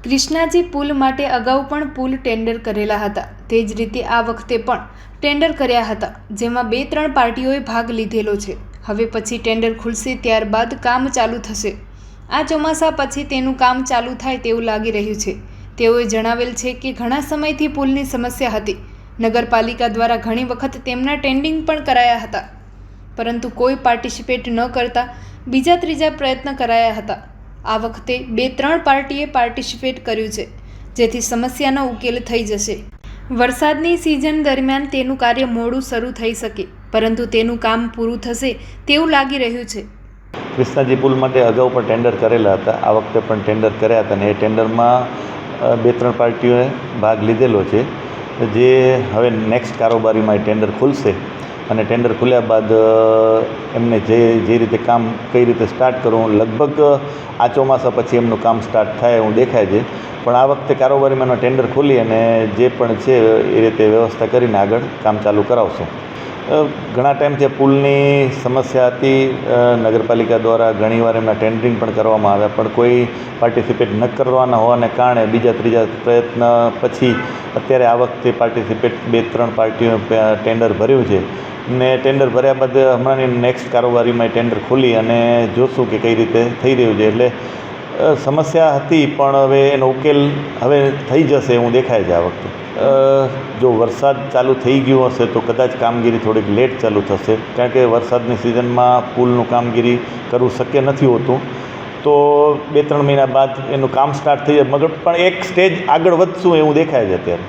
કૃષ્ણાજી પુલ માટે અગાઉ પણ પુલ ટેન્ડર કરેલા હતા, તે જ રીતે આ વખતે પણ ટેન્ડર કર્યા હતા, જેમાં 2-3 પાર્ટીઓએ ભાગ લીધેલો છે। હવે પછી ટેન્ડર ખુલશે ત્યારબાદ કામ ચાલુ થશે। આ ચોમાસા પછી તેનું કામ ચાલુ થાય તેવું લાગી રહ્યું છે। તેઓએ જણાવેલ છે કે ઘણા સમયથી પુલની સમસ્યા હતી। નગરપાલિકા દ્વારા ઘણી વખત તેમના ટેન્ડિંગ પણ કરાયા હતા, પરંતુ કોઈ પાર્ટિસિપેટ ન કરતા બીજા ત્રીજા પ્રયત્ન કરાયા હતા। આ વખતે 2-3 પાર્ટીએ પાર્ટિસિપેટ કર્યું છે, જેથી સમસ્યાનો ઉકેલ થઈ જશે। વરસાદની સિઝન દરમિયાન તેનું કાર્ય મોડું શરૂ થઈ શકે, પરંતુ તેનું કામ પૂરું થશે તેવું લાગી રહ્યું છે। કૃષ્ણાજી પુલ માટે અગાઉ પણ ટેન્ડર કરેલા હતા, આ વખતે પણ ટેન્ડર કર્યા હતા અને એ ટેન્ડરમાં 2-3 પાર્ટીઓએ ભાગ લીધેલો છે। જે હવે નેક્સ્ટ કારોબારીમાં એ ટેન્ડર ખુલશે અને ટેન્ડર ખુલ્યા બાદ એમને જે રીતે કામ કઈ રીતે સ્ટાર્ટ કરવું, લગભગ આ ચોમાસા પછી એમનું કામ સ્ટાર્ટ થાય એવું દેખાય છે। પણ આ વખતે કારોબારીમાં ટેન્ડર ખોલી અને જે પણ છે એ રીતે વ્યવસ્થા કરીને આગળ કામ ચાલુ કરાવશું। ઘણા ટાઈમથી પુલની સમસ્યા હતી, નગરપાલિકા દ્વારા ઘણીવાર એમના ટેન્ડરિંગ પણ કરવામાં આવ્યા, પણ કોઈ પાર્ટિસિપેટ ન કરવાના હોવાને કારણે બીજા ત્રીજા પ્રયત્ન પછી અત્યારે આ વખતે પાર્ટિસિપેટ 2-3 પાર્ટીઓએ ટેન્ડર ભર્યું છે ને ટેન્ડર ભર્યા બાદ હમણાંની નેક્સ્ટ કારોબારીમાં ટેન્ડર ખોલી અને જોશું કે કઈ રીતે થઈ રહ્યું છે। એટલે સમસ્યા હતી પણ હવે એનો ઉકેલ હવે થઈ જશે એવું દેખાય છે। આ વખતે જો વરસાદ ચાલુ થઈ ગયું હશે તો કદાચ કામગીરી થોડીક લેટ ચાલુ થશે, કારણ કે વરસાદની સિઝનમાં પુલનું કામગીરી કરવું શક્ય નથી હોતું। તો 2-3 મહિના બાદ એનું કામ સ્ટાર્ટ થઈ જાય, મગર પણ એક સ્ટેજ આગળ વધશું એવું દેખાય છે અત્યારે।